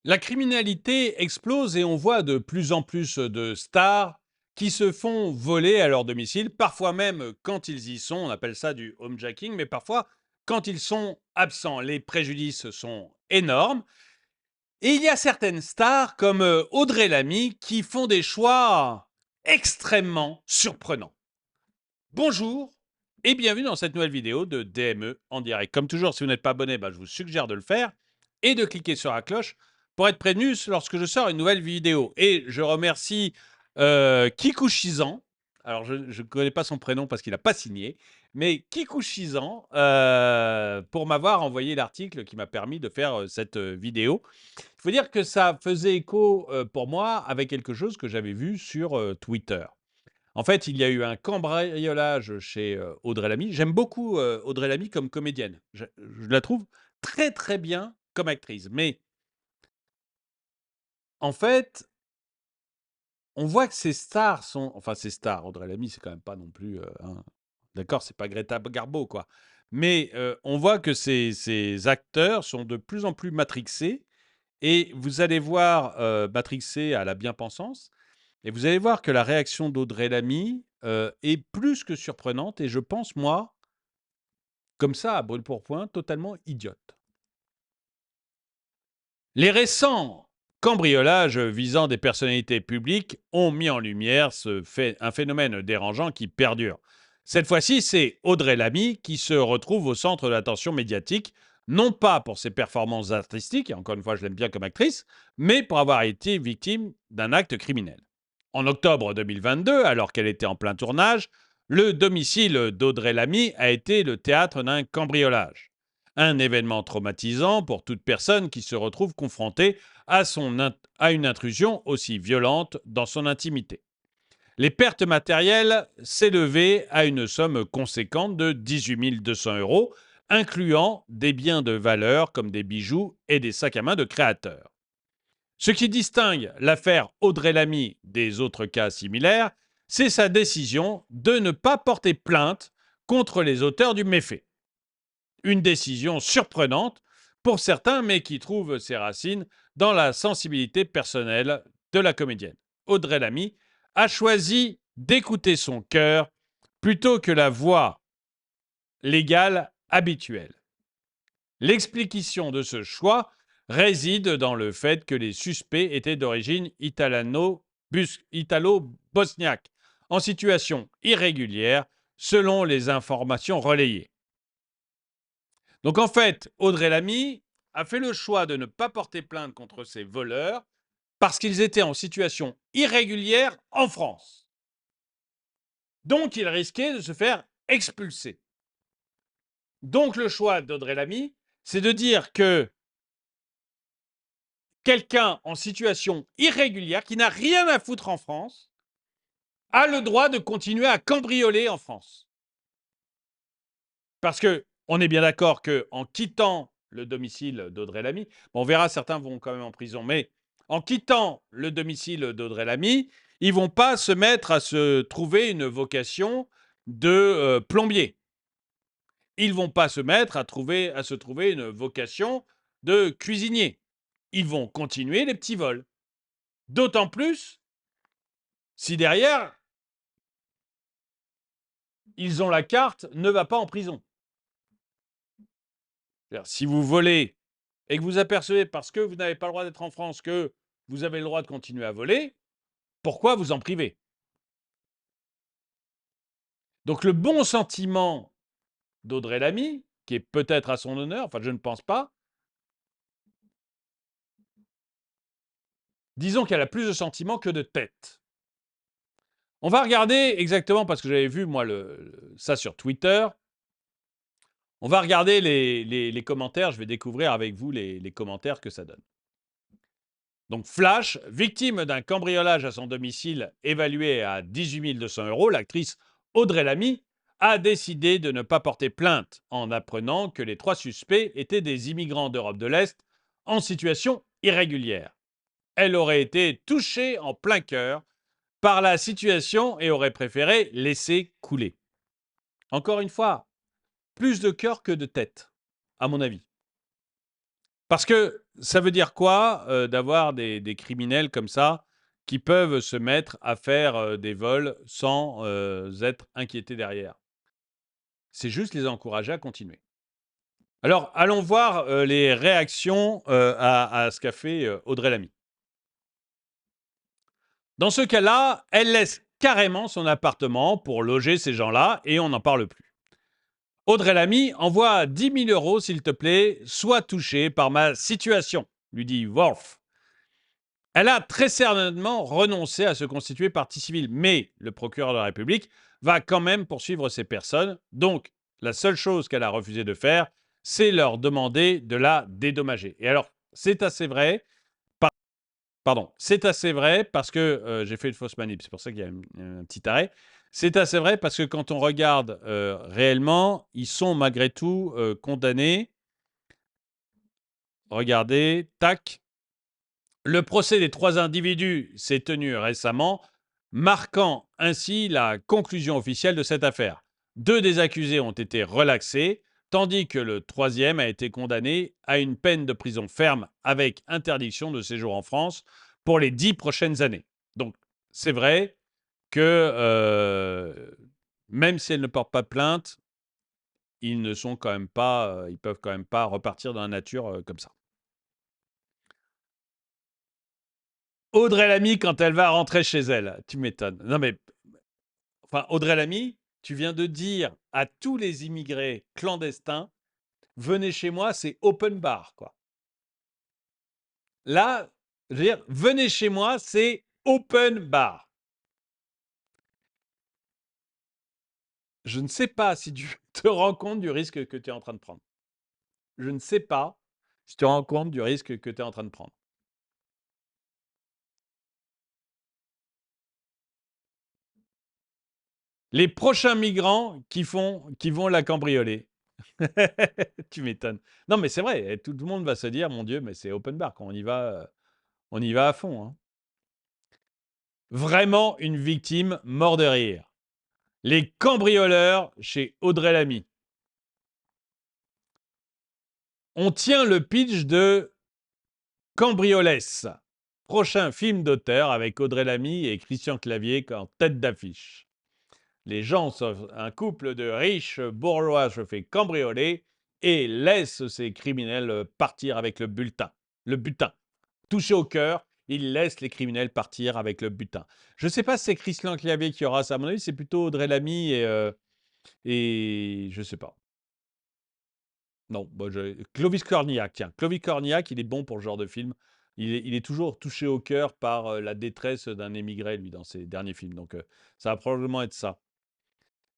La criminalité explose et on voit de plus en plus de stars qui se font voler à leur domicile, parfois même quand ils y sont, on appelle ça du homejacking, mais parfois quand ils sont absents. Les préjudices sont énormes. Et il y a certaines stars comme Audrey Lamy qui font des choix extrêmement surprenants. Bonjour et bienvenue dans cette nouvelle vidéo de DME en direct. Comme toujours, si vous n'êtes pas abonné, je vous suggère de le faire et de cliquer sur la cloche pour être prévenu lorsque je sors une nouvelle vidéo. Et je remercie Kikushizan. Alors, je ne connais pas son prénom parce qu'il n'a pas signé, mais Kikushizan pour m'avoir envoyé l'article qui m'a permis de faire cette vidéo. Il faut dire que ça faisait écho pour moi avec quelque chose que j'avais vu sur Twitter. En fait, il y a eu un cambriolage chez Audrey Lamy. J'aime beaucoup Audrey Lamy comme comédienne. Je la trouve très, très bien comme actrice. Mais en fait, on voit que ces stars sont... Enfin, ces stars, Audrey Lamy, c'est quand même pas non plus... D'accord, c'est pas Greta Garbo, quoi. Mais on voit que ces acteurs sont de plus en plus matrixés. Et vous allez voir matrixés à la bien-pensance. Et vous allez voir que la réaction d'Audrey Lamy est plus que surprenante. Et je pense, moi, comme ça, à brûle-pourpoint, totalement idiote. Les récents cambriolages visant des personnalités publiques ont mis en lumière un phénomène dérangeant qui perdure. Cette fois-ci, c'est Audrey Lamy qui se retrouve au centre de l'attention médiatique, non pas pour ses performances artistiques, et encore une fois, je l'aime bien comme actrice, mais pour avoir été victime d'un acte criminel. En octobre 2022, alors qu'elle était en plein tournage, le domicile d'Audrey Lamy a été le théâtre d'un cambriolage. Un événement traumatisant pour toute personne qui se retrouve confrontée à une intrusion aussi violente dans son intimité. Les pertes matérielles s'élevaient à une somme conséquente de 18 200 euros, incluant des biens de valeur comme des bijoux et des sacs à main de créateurs. Ce qui distingue l'affaire Audrey Lamy des autres cas similaires, c'est sa décision de ne pas porter plainte contre les auteurs du méfait. Une décision surprenante pour certains, mais qui trouve ses racines dans la sensibilité personnelle de la comédienne. Audrey Lamy a choisi d'écouter son cœur plutôt que la voix légale habituelle. L'explication de ce choix réside dans le fait que les suspects étaient d'origine italo-bosniaque, en situation irrégulière selon les informations relayées. Donc en fait, Audrey Lamy a fait le choix de ne pas porter plainte contre ces voleurs parce qu'ils étaient en situation irrégulière en France. Donc ils risquaient de se faire expulser. Donc le choix d'Audrey Lamy, c'est de dire que quelqu'un en situation irrégulière, qui n'a rien à foutre en France, a le droit de continuer à cambrioler en France. Parce que on est bien d'accord qu'en quittant le domicile d'Audrey Lamy, on verra, certains vont quand même en prison, mais en quittant le domicile d'Audrey Lamy, ils ne vont pas se mettre à se trouver une vocation de plombier. Ils ne vont pas se mettre à se trouver une vocation de cuisinier. Ils vont continuer les petits vols. D'autant plus si derrière, ils ont la carte « ne va pas en prison ». Si vous volez et que vous apercevez, parce que vous n'avez pas le droit d'être en France, que vous avez le droit de continuer à voler, pourquoi vous en priver? Donc le bon sentiment d'Audrey Lamy, qui est peut-être à son honneur, enfin je ne pense pas, disons qu'elle a plus de sentiments que de tête. On va regarder exactement, parce que j'avais vu moi ça sur Twitter, on va regarder les commentaires, je vais découvrir avec vous les commentaires que ça donne. Donc Flash, victime d'un cambriolage à son domicile évalué à 18 200 euros, l'actrice Audrey Lamy a décidé de ne pas porter plainte en apprenant que les 3 suspects étaient des immigrants d'Europe de l'Est en situation irrégulière. Elle aurait été touchée en plein cœur par la situation et aurait préféré laisser couler. Encore une fois, plus de cœur que de tête, à mon avis. Parce que ça veut dire quoi d'avoir des criminels comme ça qui peuvent se mettre à faire des vols sans être inquiétés derrière? C'est juste les encourager à continuer. Alors, allons voir les réactions à ce qu'a fait Audrey Lamy. Dans ce cas-là, elle laisse carrément son appartement pour loger ces gens-là et on n'en parle plus. Audrey Lamy envoie 10 000 euros, s'il te plaît, sois touché par ma situation, lui dit Wolf. Elle a très certainement renoncé à se constituer partie civile, mais le procureur de la République va quand même poursuivre ces personnes. Donc, la seule chose qu'elle a refusé de faire, c'est leur demander de la dédommager. Et alors, c'est assez vrai. Pardon, c'est assez vrai parce que j'ai fait une fausse manip, c'est pour ça qu'il y a un petit arrêt. C'est assez vrai parce que quand on regarde réellement, ils sont malgré tout condamnés. Regardez, tac. Le procès des 3 individus s'est tenu récemment, marquant ainsi la conclusion officielle de cette affaire. 2 des accusés ont été relaxés, tandis que le troisième a été condamné à une peine de prison ferme avec interdiction de séjour en France pour les 10 prochaines années. Donc, c'est vrai que même si elles ne portent pas plainte, ils ne sont quand même pas, ils peuvent quand même pas repartir dans la nature comme ça. Audrey Lamy, quand elle va rentrer chez elle, tu m'étonnes. Non mais, enfin, Audrey Lamy, tu viens de dire à tous les immigrés clandestins, venez chez moi, c'est open bar, quoi. Là, je veux dire, venez chez moi, c'est open bar. Je ne sais pas si tu te rends compte du risque que tu es en train de prendre. Je ne sais pas si tu te rends compte du risque que tu es en train de prendre. Les prochains migrants qui vont la cambrioler. Tu m'étonnes. Non, mais c'est vrai, tout le monde va se dire, mon Dieu, mais c'est open bar, quand on y va à fond, hein. Vraiment une victime mort de rire. Les cambrioleurs chez Audrey Lamy. On tient le pitch de Cambriolès, prochain film d'auteur avec Audrey Lamy et Christian Clavier en tête d'affiche. Les gens sauf un couple de riches bourgeois se fait cambrioler et laisse ces criminels partir avec le bulletin. Le butin. Touché au cœur, il laisse les criminels partir avec le butin. Je ne sais pas si c'est Christian Clavier qui aura ça. À mon avis, c'est plutôt Audrey Lamy et je ne sais pas. Non, Clovis Cornillac, tiens. Clovis Cornillac, il est bon pour ce genre de film. Il est toujours touché au cœur par la détresse d'un émigré, lui, dans ses derniers films. Donc, ça va probablement être ça.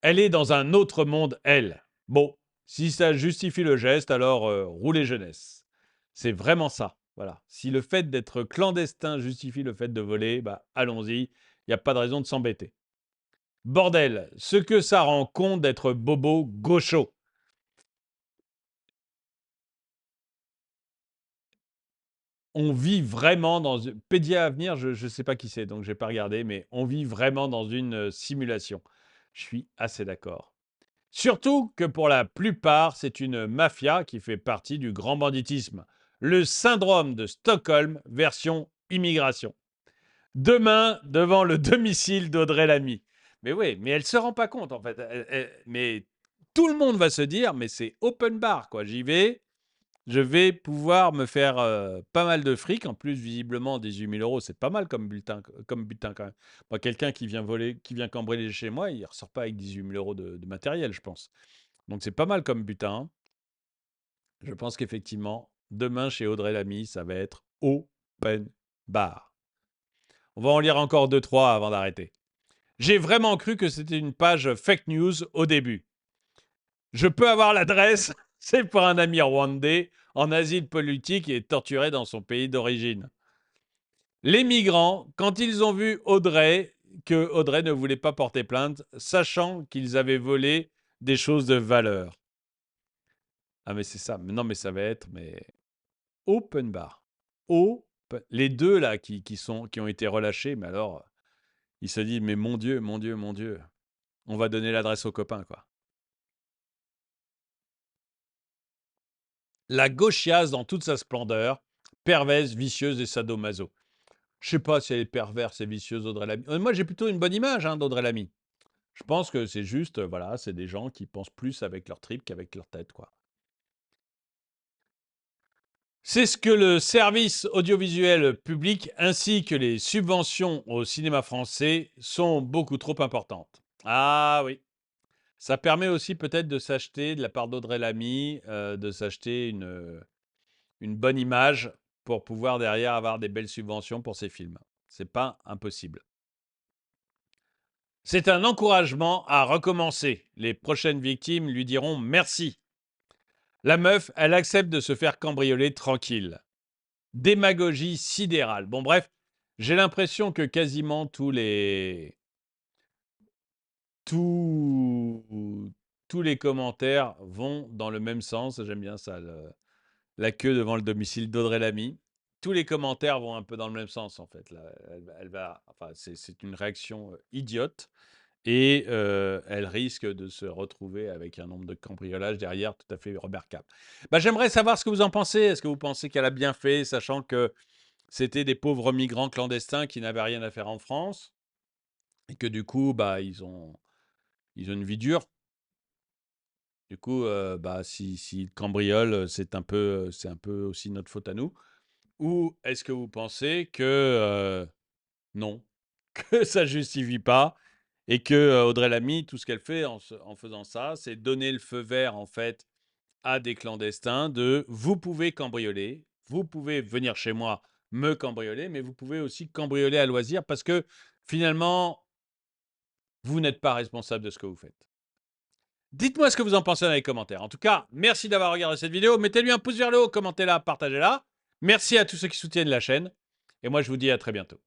Elle est dans un autre monde, elle. Bon, si ça justifie le geste, alors roulez jeunesse. C'est vraiment ça. Voilà. Si le fait d'être clandestin justifie le fait de voler, bah allons-y. Il n'y a pas de raison de s'embêter. Bordel, ce que ça rend compte d'être bobo gaucho. On vit vraiment dans Pédia Avenir, je ne sais pas qui c'est, donc je n'ai pas regardé, mais on vit vraiment dans une simulation. Je suis assez d'accord. Surtout que pour la plupart, c'est une mafia qui fait partie du grand banditisme. Le syndrome de Stockholm version immigration. Demain, devant le domicile d'Audrey Lamy. Mais oui, mais elle ne se rend pas compte en fait. Mais tout le monde va se dire, mais c'est open bar, quoi. J'y vais, je vais pouvoir me faire pas mal de fric. En plus, visiblement, 18 000 euros, c'est pas mal comme butin quand même. Moi, quelqu'un qui vient voler, qui vient cambrioler chez moi, il ne ressort pas avec 18 000 euros de matériel, je pense. Donc, c'est pas mal comme butin, hein. Je pense qu'effectivement, demain, chez Audrey Lamy, ça va être open bar. On va en lire encore 2-3 avant d'arrêter. J'ai vraiment cru que c'était une page fake news au début. Je peux avoir l'adresse. C'est pour un ami rwandais en asile politique et torturé dans son pays d'origine. Les migrants, quand ils ont vu que Audrey ne voulait pas porter plainte, sachant qu'ils avaient volé des choses de valeur. Ah mais c'est ça. Non mais ça va être open bar. Les deux là qui ont été relâchés, mais alors ils se disent mais mon Dieu, mon Dieu, mon Dieu, on va donner l'adresse aux copains quoi. La gauchiasse dans toute sa splendeur, perverse, vicieuse et sadomaso. Je sais pas si elle est perverse et vicieuse, Audrey Lamy. Moi, j'ai plutôt une bonne image d'Audrey Lamy. Je pense que c'est juste, voilà, c'est des gens qui pensent plus avec leur trip qu'avec leur tête, quoi. C'est ce que le service audiovisuel public ainsi que les subventions au cinéma français sont beaucoup trop importantes. Ah oui. Ça permet aussi peut-être de s'acheter, de la part d'Audrey Lamy, de s'acheter une bonne image pour pouvoir derrière avoir des belles subventions pour ses films. C'est pas impossible. C'est un encouragement à recommencer. Les prochaines victimes lui diront merci. La meuf, elle accepte de se faire cambrioler tranquille. Démagogie sidérale. Bon, bref, j'ai l'impression que quasiment tous les commentaires vont dans le même sens. J'aime bien ça, la queue devant le domicile d'Audrey Lamy. Tous les commentaires vont un peu dans le même sens, en fait. Là, enfin, c'est une réaction idiote. Et elle risque de se retrouver avec un nombre de cambriolages derrière tout à fait remarquable. Bah, j'aimerais savoir ce que vous en pensez. Est-ce que vous pensez qu'elle a bien fait, sachant que c'était des pauvres migrants clandestins qui n'avaient rien à faire en France et que du coup, bah, ils ont une vie dure. Du coup, bah, s'ils cambriolent, c'est un peu aussi notre faute à nous. Ou est-ce que vous pensez que non, que ça justifie pas et que Audrey Lamy, tout ce qu'elle fait en faisant ça, c'est donner le feu vert en fait à des clandestins de vous pouvez cambrioler, vous pouvez venir chez moi me cambrioler, mais vous pouvez aussi cambrioler à loisir parce que finalement, vous n'êtes pas responsable de ce que vous faites. Dites-moi ce que vous en pensez dans les commentaires. En tout cas, merci d'avoir regardé cette vidéo. Mettez-lui un pouce vers le haut, commentez-la, partagez-la. Merci à tous ceux qui soutiennent la chaîne. Et moi, je vous dis à très bientôt.